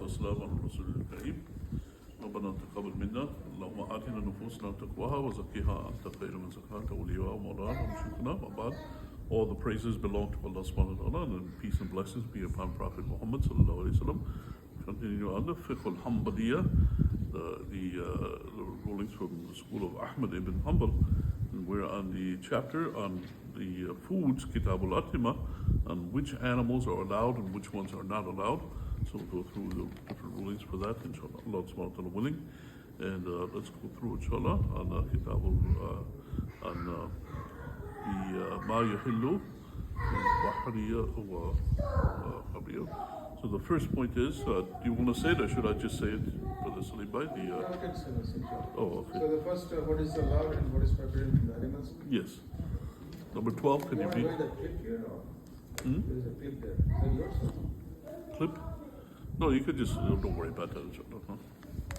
والسلام على الرسول الكريم. ربنا تقبل منا اللهم آتنا نفوسنا تقواها وزكيها أنت خير من زكاها وليها ومولانا ومشركنا وبعد. All the praises belong to Allah subhanahu wa ta'ala, and peace and blessings be upon Prophet Muhammad sallallahu alayhi wa sallam. Continue on the fiqh al-Hanbaliya, the rulings from the school of Ahmad Ibn Hanbal. And we're on the chapter on the foods, Kitab al-Atima, on which animals are allowed and which ones are not allowed. So we'll go through the different rulings for that, inshallah, Allah subhanahu wa ta'ala willing. And let's go through, inshallah, on Kitab on the Ma Yahillu, Bahriya, So the first point is, do you want to say it or should I just say it for the Salibai? I can say this, inshallah. Oh, okay. So the first, what is allowed and what is forbidden in the animals? Yes. Number 12, can you read? You want to the clip here or? There is a clip there. Is that yours or? Clip? No, you could just, don't worry about that, inshallah.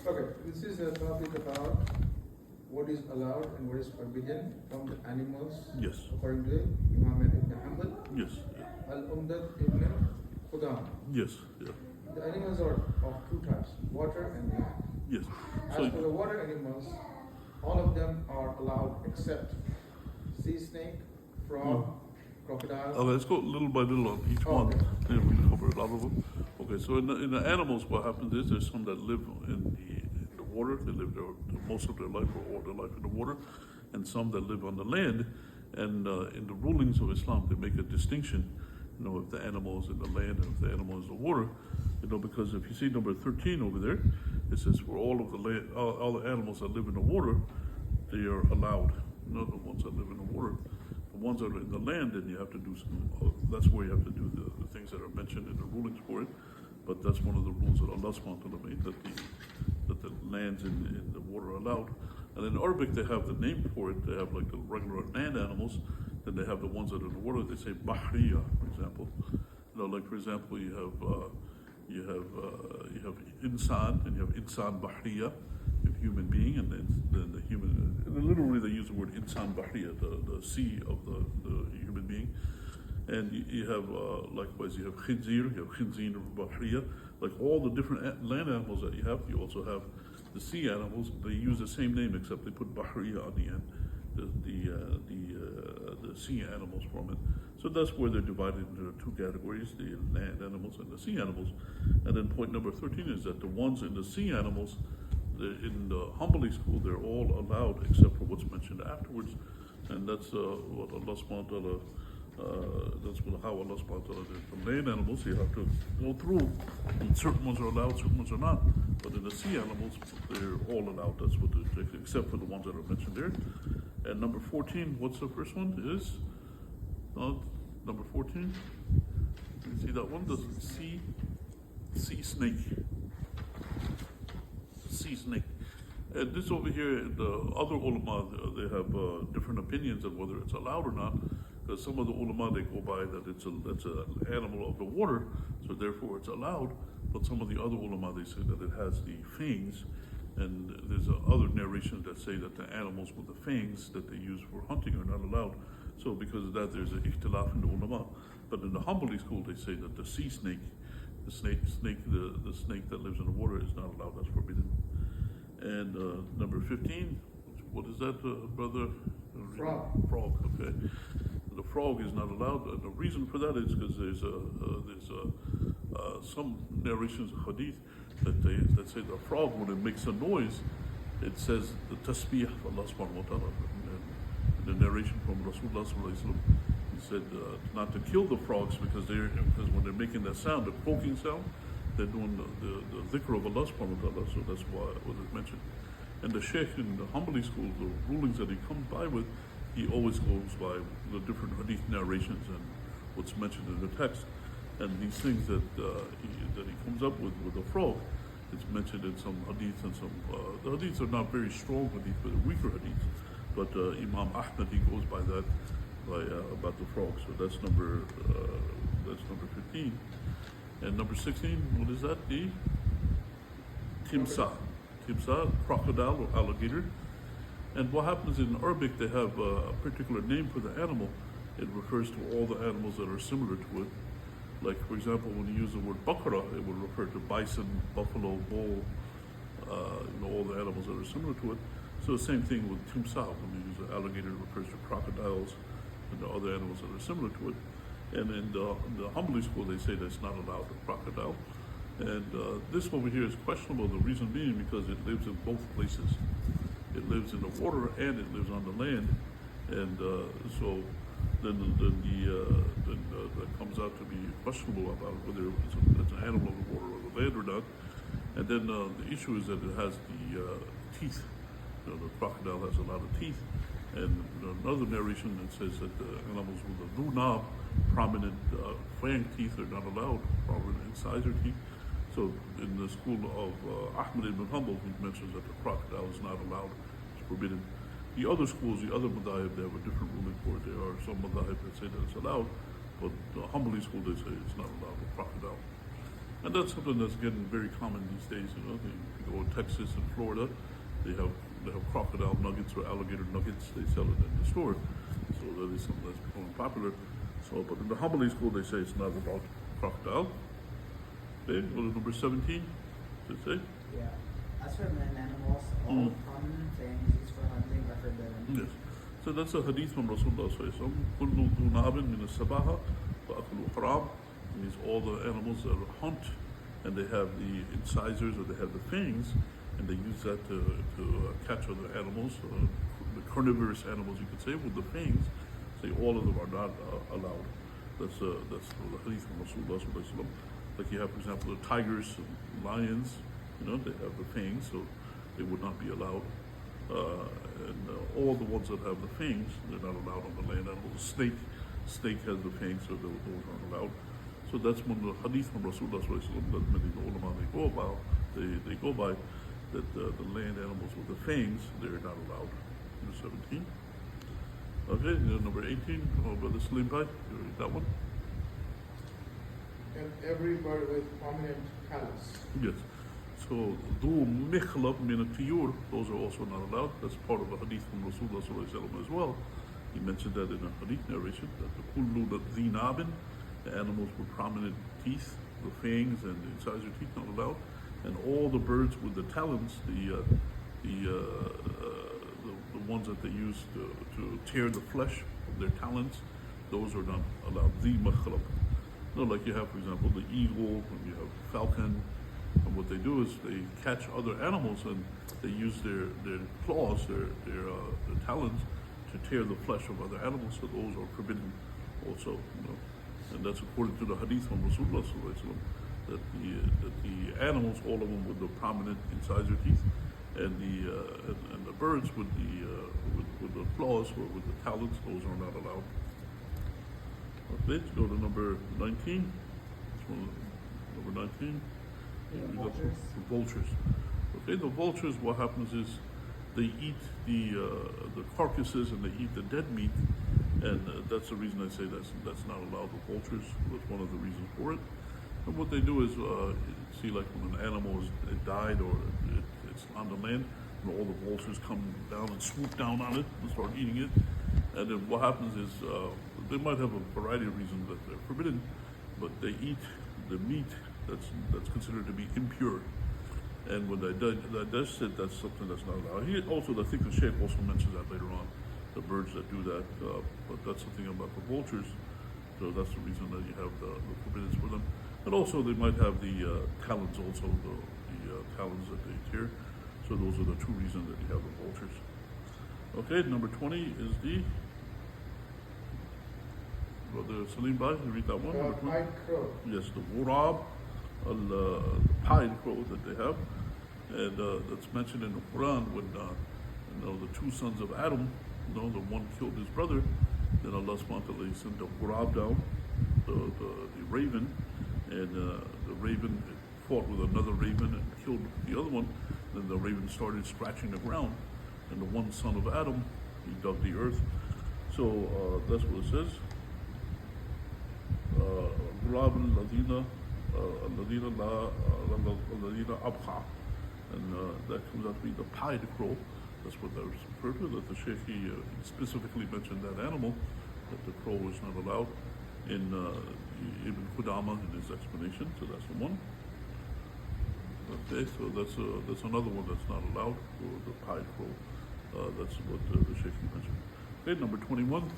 Okay, this is a topic about what is allowed and what is forbidden from the animals. Yes. According to Ahmad Ibn Hanbal. Yes. Al-Umdat Ibn Qudam. Yes. Yeah. The animals are of two types, water and land. Yes. As for the water animals, all of them are allowed except sea snake, frog, crocodile. Okay, let's go little by little on each one. Okay. Yeah, we can cover a lot of them. Okay, so in the animals, what happens is there's some that live in the water. They live there most of their life or all their life in the water, and some that live on the land. And in the rulings of Islam, they make a distinction. You know, if the animal is in the land and if the animal is in the water. You know, because if you see number 13 over there, it says for all of the land, all the animals that live in the water, they are allowed. You know, the ones that live in the water. The ones that are in the land, then you have to do some. That's where you have to do the things that are mentioned in the rulings for it. But that's one of the rules that Allah subhanahu wa ta'ala made, that the lands in the water are allowed. And in Arabic, they have the name for it. They have like the regular land animals. Then they have the ones that are in the water. They say bahriya, for example. You know, like for example, you have insan, and you have insan bahriya, you have human being, and then the human. Literally, they use the word insan bahriya, the sea of the human being. And you have, likewise, you have khinzir, you have khinzir bahriya. Like all the different land animals that you have, you also have the sea animals. They use the same name except they put bahriya on the end, the sea animals from it. So that's where they're divided into two categories, the land animals and the sea animals. And then point number 13 is that the ones in the sea animals, in the Hanbali school, they're all allowed except for what's mentioned afterwards. And that's what Allah subhanahu wa ta'ala, that's how Allah subhanahu wa ta'ala did. The land animals, you have to go through, and certain ones are allowed, certain ones are not. But in the sea animals, they're all allowed. That's what they're, except for the ones that are mentioned there. And number 14, what's the first one? Is number 14? You see that one? The sea snake. Sea snake. And this over here, the other ulama, they have different opinions on whether it's allowed or not. Because some of the ulama, they go by that it's an animal of the water, so therefore it's allowed. But some of the other ulama, they say that it has the fangs. And there's other narrations that say that the animals with the fangs that they use for hunting are not allowed. So because of that, there's an ikhtilaf in the ulama. But in the Hanbali school, they say that the sea snake, the snake that lives in the water is not allowed. That's forbidden. And number 15, what is that, brother? Frog. Okay. The frog is not allowed. And the reason for that is because there's some narrations of hadith that say the frog, when it makes a noise, it says the tasbih of Allah subhanahu wa ta'ala. And the narration from Rasulullah sallallahu alayhi wa sallam, he said not to kill the frogs because when they're making that sound, the croaking sound, they're doing the dhikr of Allah subhanahu wa ta'ala, so that's why it was mentioned. And the sheikh in the Hanbali school, the rulings that he comes by with, he always goes by the different hadith narrations and what's mentioned in the text. And these things that he comes up with the frog, it's mentioned in some hadiths, and some the hadiths are not very strong hadiths, but they're weaker hadiths. But Imam Ahmad, he goes by that, about the frog. So that's number 15. And number 16, what is that? The timsah, crocodile or alligator. And what happens in Arabic, they have a particular name for the animal. It refers to all the animals that are similar to it. Like, for example, when you use the word bakara, it would refer to bison, buffalo, bull, all the animals that are similar to it. So the same thing with timsah. When you use alligator, it refers to crocodiles and the other animals that are similar to it. And in the Hanbali school, they say that's not allowed, the crocodile. And this over here is questionable. The reason being because it lives in both places. It lives in the water and it lives on the land. And so then that comes out to be questionable about whether it's an animal of the water or the land or not. And then the issue is that it has the teeth. The crocodile has a lot of teeth. And another narration that says that the animals with the dhunab, prominent fang teeth, are not allowed, prominent incisor teeth. So in the school of Ahmad Ibn Hanbal, he mentions that the crocodile is not allowed, it's forbidden. The other schools, the other madhab, they have a different ruling for it. There are some madhab that say that it's allowed, but the Hanbali school, they say it's not allowed, the crocodile. And that's something that's getting very common these days. You go in Texas and Florida, they have crocodile nuggets or alligator nuggets. They sell it in the store. So that is something that's becoming popular. So, but in the Hanbali school, they say it's not about crocodile. Okay, go to number 17. Does it say? Yeah. As for men animals, all prominent fangs used for hunting are forbidden. Yes. So that's a hadith from Rasulullah sallallahu alaihi wasallam. Kullu dhunabin min as-sabaha wa aklu haram. Means all the animals that hunt and they have the incisors or they have the fangs, and they use that to catch other animals, the carnivorous animals, you could say, with the fangs. Say all of them are not allowed. That's the hadith from Rasulullah sallallahu alaihi wasallam. Like you have, for example, the tigers and lions. They have the fangs, so they would not be allowed. And all the ones that have the fangs, they're not allowed on the land animals. The snake has the fangs, so those aren't allowed. So that's one of the hadith from Rasulullah sallallahu alaihi wasallam that many ulama they go by, that the land animals with the fangs, they're not allowed. Number 17. Okay, number 18, Brother Salim Bhai, you read that one? And every bird with prominent callus. Yes. So, dhu mikhlab min at-tuyur, those are also not allowed. That's part of a hadith from Rasulullah sallallahu alaihi wasallam as well. He mentioned that in a hadith narration, that the kullu dhinabin, the animals with prominent teeth, the fangs and the incisor teeth, not allowed. And all the birds with the talons, the ones that they use to tear the flesh of their talons, those are not allowed. The makhlab. Like you have, for example, the eagle, and you have falcon, and what they do is they catch other animals and they use their claws, their talons, to tear the flesh of other animals. So those are forbidden also. And that's according to the hadith from Rasulullah sallallahu alaihi wasallam, that the animals, all of them with the prominent incisor teeth, and the birds with the claws or with the talons, those are not allowed. Okay, let's go to number 19. Number 19. Vultures. The vultures. Okay, the vultures, what happens is they eat the carcasses and they eat the dead meat, and that's the reason I say that's not allowed. The vultures, that's one of the reasons for it. And what they do is, see, like when an animal it died or it's on the land, and all the vultures come down and swoop down on it and start eating it. And then what happens is, they might have a variety of reasons that they're forbidden, but they eat the meat that's considered to be impure. And when they digest it, that's something that's not allowed. I think the Sheikh also mentions that later on, the birds that do that, but that's something about the vultures. So that's the reason that you have the forbiddance for them. And also they might have the talons also, the talons that they tear. So those are the two reasons that you have the vultures. Okay, number 20 is the Brother Salim Bhai, you read that one? Pied crow. Yes, the wurab, the pied crow that they have. And that's mentioned in the Quran when the two sons of Adam, the one killed his brother, then Allah subhanahu wa ta'ala sent the wurab down, the raven, and the raven fought with another raven and killed the other one. Then the raven started scratching the ground, and the one son of Adam, he dug the earth. So that's what it says. غراب الذين أبقى, and that comes out to be the pied crow. That's what that was referred to. That the Sheikh he specifically mentioned that animal, that the crow is not allowed. in Ibn Qudama in his explanation. So that's the one. Okay, so that's another one that's not allowed for the pied crow. That's what the Sheikh mentioned. Okay, number 21,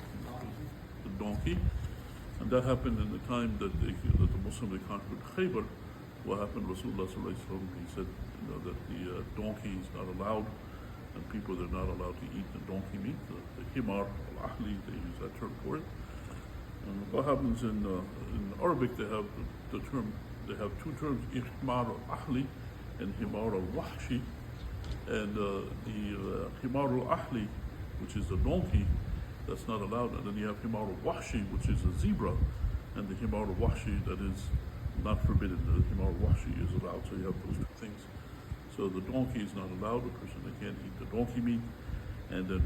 the donkey. And that happened in the time that the Muslims conquered Khaybar. What happened? Rasulullah sallallahu alaihi wasallam, he said, that the donkey is not allowed, and people are not allowed to eat the donkey meat. The himar al-ahli, they use that term for it. And what happens in Arabic? They have the term. They have two terms: himar al-ahli and himar al-wahshi. And the himar al-ahli, which is a donkey, that's not allowed. And then you have himar al-wahshi, which is a zebra, and the himar al-wahshi that is not forbidden. The himar al-wahshi is allowed. So you have those two things. So the donkey is not allowed. The person they can't eat the donkey meat. And then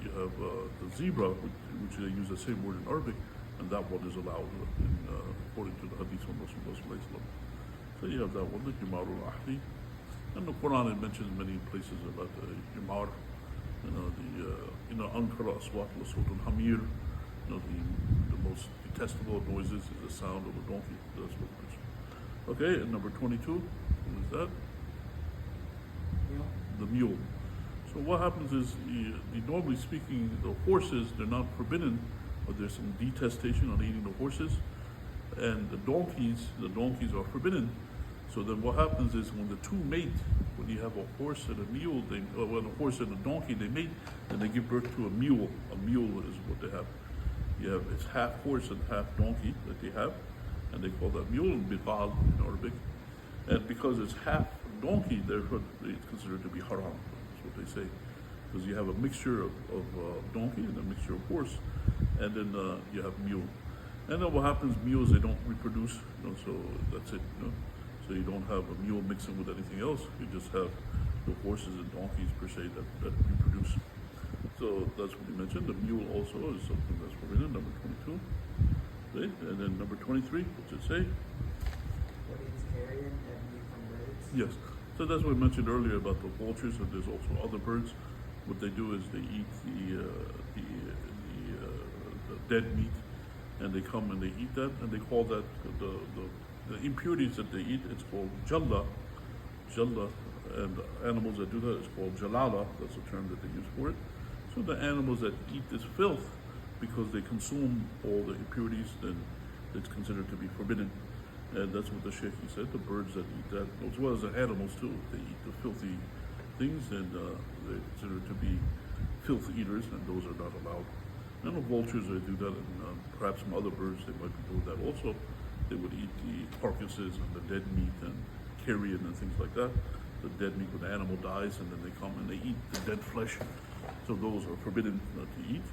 you have the zebra, which they use the same word in Arabic, and that one is allowed according to the hadith from Rasulullah sallallahu alaihi wasallam. So you have that one, the himar al-ahli. And the Quran, it mentions many places about the himar, ankara aswat la sawt al-hamir, the most detestable of noises is the sound of a donkey. That's what it mentions. Okay, and number 22, what is that? Mule. The mule. So what happens is, normally speaking, the horses, they're not forbidden, but there's some detestation on eating the horses. And the donkeys are forbidden. So then what happens is when the two mate, when you have a horse and a mule, when a horse and a donkey, they mate, and they give birth to a mule. A mule is what they have. It's half horse and half donkey that they have, and they call that mule biqal in Arabic. And because it's half donkey, therefore it's considered to be haram. That's what they say. Because you have a mixture of donkey and a mixture of horse, and then you have mule. And then what happens, mules, they don't reproduce, so that's it. So you don't have a mule mixing with anything else. You just have the horses and donkeys per se that reproduce. So that's what he mentioned. The mule also is something that's forbidden, number 22. Okay? And then number 23, what's it say? What is carrion that meat from birds? Yes. So that's what I mentioned earlier about the vultures, and there's also other birds. What they do is they eat the dead meat, and they come and they eat that, and they call that the impurities that they eat, it's called jalla, and animals that do that is called jalala, that's the term that they use for it. So the animals that eat this filth, because they consume all the impurities, then it's considered to be forbidden. And that's what the Sheikh said, the birds that eat that, as well as the animals too, they eat the filthy things, and they're considered to be filth eaters, and those are not allowed. And the vultures, they do that, and perhaps some other birds, they might be doing that also. They would eat the carcasses and the dead meat and carrion and things like that. The dead meat when the animal dies, and then they come and they eat the dead flesh. So those are forbidden to eat.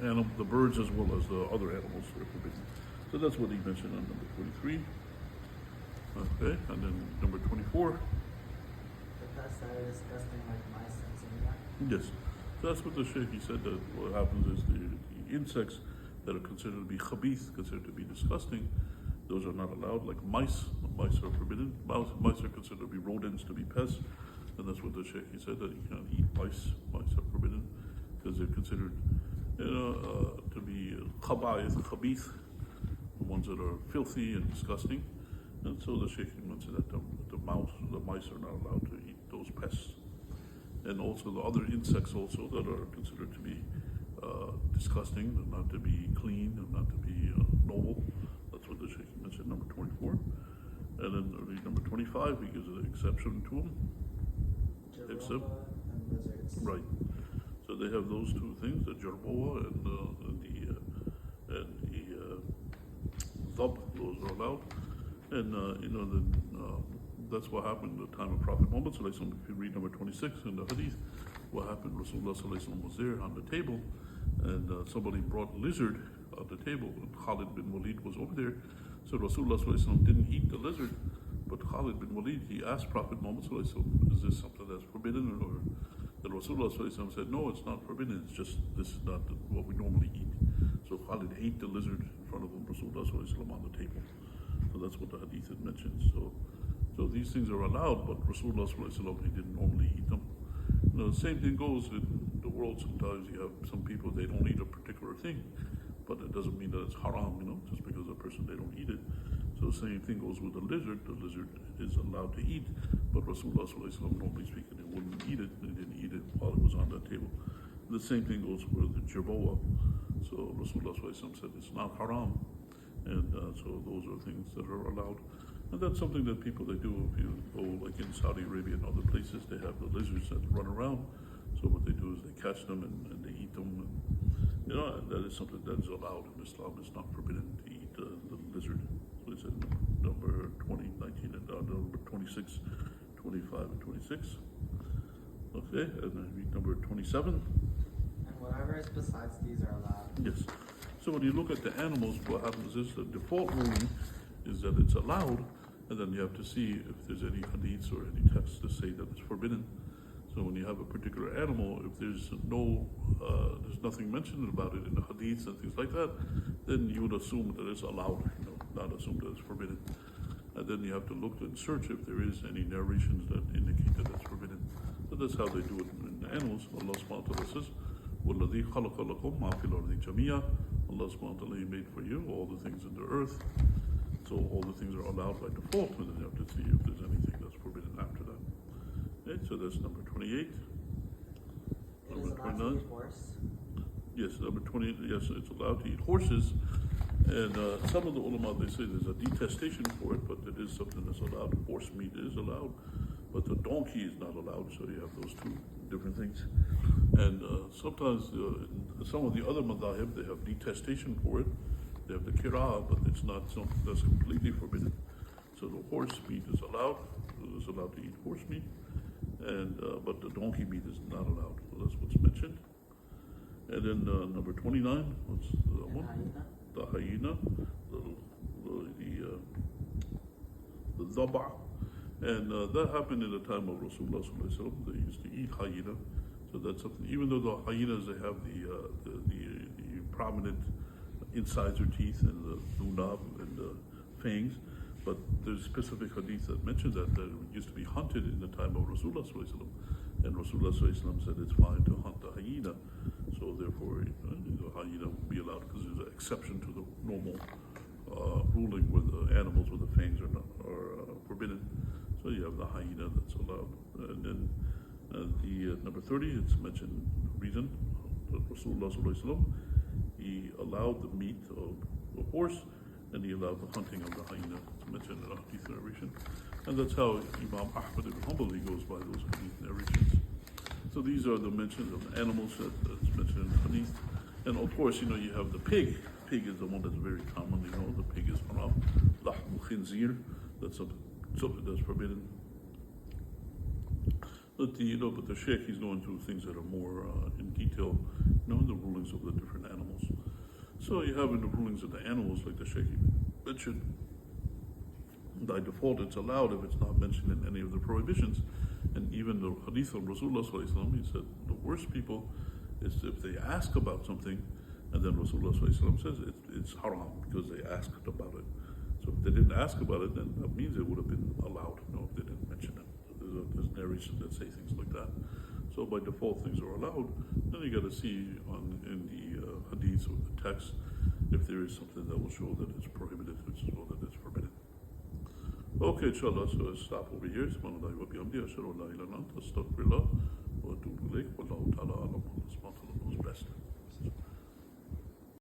And the birds as well as the other animals are forbidden. So that's what he mentioned on number 23. Okay, and then number 24. The pests that are disgusting, like mice and similar. Yes. So that's what the Sheikh, he said, that what happens is the insects that are considered to be khabith, considered to be disgusting, those are not allowed, like mice. Mice are forbidden. Mice are considered to be rodents, to be pests. And that's what the Sheikh, he said, that you can't eat mice. Mice are forbidden because they're considered to be khabith, the ones that are filthy and disgusting. And so the Sheikh mentioned that the mice are not allowed to eat those pests. And also the other insects also that are considered to be disgusting, and not to be clean, and not to be noble. That's what the Sheikh mentioned, number 24. And then number 25, he gives an exception to them. Except, and lizards. right. So they have those two things, the jarboa and the dhab, those are allowed. And that's what happened at the time of Prophet Muhammad sallallahu alaihi wasallam. If you read number 26 in the hadith, what happened, Rasulullah sallallahu alaihi wasallam was there on the table, and somebody brought lizard on the table, and Khalid bin Walid was over there. So Rasulullah sallallahu alaihi wasallam didn't eat the lizard, but Khalid bin Walid, he asked Prophet Muhammad sallallahu alaihi wasallam, is this something that's forbidden? Or the Rasulullah sallallahu alaihi wasallam said, no, it's not forbidden, it's just, this is not what we normally eat. So Khalid ate the lizard in front of Rasulullah sallallahu alaihi wasallam on the table. So that's what the hadith had mentioned. So these things are allowed, but Rasulullah sallallahu alaihi wasallam, he didn't normally eat them. The same thing goes in the world. Sometimes you have some people, they don't eat a particular thing, but it doesn't mean that it's haram, just because a person, they don't eat it. So the same thing goes with the lizard. The lizard is allowed to eat, but Rasulullah sallallahu alaihi wasallam, normally speaking, they wouldn't eat it. They didn't eat it while it was on the table. The same thing goes for the jerboa. So Rasulullah sallallahu alaihi wasallam said it's not haram, and so those are things that are allowed. And that's something that people, they do. If you go like in Saudi Arabia and other places, they have the lizards that run around. So what they do is they catch them and they eat them. And, that is something that is allowed in Islam. It's not forbidden to eat the lizard. So it's in number 20, 19, and number 26, 25, and 26. Okay, and then read number 27. And whatever is besides these are allowed. Yes. So when you look at the animals, what happens is the default ruling is that it's allowed, and then you have to see if there's any hadiths or any texts to say that it's forbidden. So when you have a particular animal, if there's nothing mentioned about it in the hadiths and things like that, then you would assume that it's allowed, not assume that it's forbidden. And then you have to look and search if there is any narrations that indicate that it's forbidden. So that's how they do it in the animals. Allah subhanahu wa ta'ala says, وَالَّذِي خَلَقَ لَكُم مَا فِي الْأَرْضِ جَمِيعًا. Allah subhanahu wa ta'ala, He made for you all the things in the earth. So all the things are allowed by default, and then you have to see if there's anything that's forbidden after that. Okay, so that's number 28. It Number is allowed 29. to eat horse. Yes, number 20. Yes, it's allowed to eat horses. And some of the ulama, they say there's a detestation for it, but it is something that's allowed. Horse meat is allowed, but the donkey is not allowed. So you have those two different things. And sometimes some of the other madhab, they have detestation for it. They have the kira, but it's not something that's completely forbidden. So the horse meat is allowed. It's allowed to eat horse meat, and but the donkey meat is not allowed. So that's what's mentioned. And then number 29, what's the one? Hyena. The hyena, the dhaba. And that happened in the time of Rasulullah sallallahu alaihi wasallam. They used to eat hyena. So that's something, even though the hyenas, they have the prominent incisor teeth and the dunab and the fangs, but there's specific hadith that mention that it used to be hunted in the time of Rasulullah sallallahu alaihi wasallam. And Rasulullah sallallahu alaihi wasallam said it's fine to hunt the hyena. So therefore, the hyena would be allowed because there's an exception to the normal ruling where the animals with the fangs are forbidden. So you have the hyena that's allowed. And then the number 30, it's mentioned reason that Rasulullah sallallahu alaihi wasallam, he allowed the meat of the horse and he allowed the hunting of the hyena. It's mentioned in a hadith narration. And that's how Imam Ahmad Ibn Hanbal, he goes by those hadith narrations. So these are the mentions of the animals that's mentioned in the hadith. And of course, you have the pig. Pig is the one that's very common, the pig is haram. Lahmu khinzir, that's something that's forbidden. But the Sheikh, he's going through things that are more in detail, in the rulings of the different animals. So you have in the rulings of the animals, like the Sheikh mentioned, by default it's allowed if it's not mentioned in any of the prohibitions. And even the hadith of Rasulullah sallallahu alaihi wasallam, he said the worst people is if they ask about something and then Rasulullah sallallahu alaihi wasallam says it's haram because they asked about it. So if they didn't ask about it, then that means it would have been allowed, if they didn't mention it. There's narration that say things like that. So by default things are allowed. Then you got to see in the hadith or the text if there is something that will show that it's prohibited, which is that it's forbidden. Okay, inshallah, so let's stop over here. Subhanallah wa bihamdi, ashhadu an la ilaha illa anta, astaghfirullah wa atubu ilayk. Wallahu ta'ala alam. Allah subhanahu wa ta'ala knows best.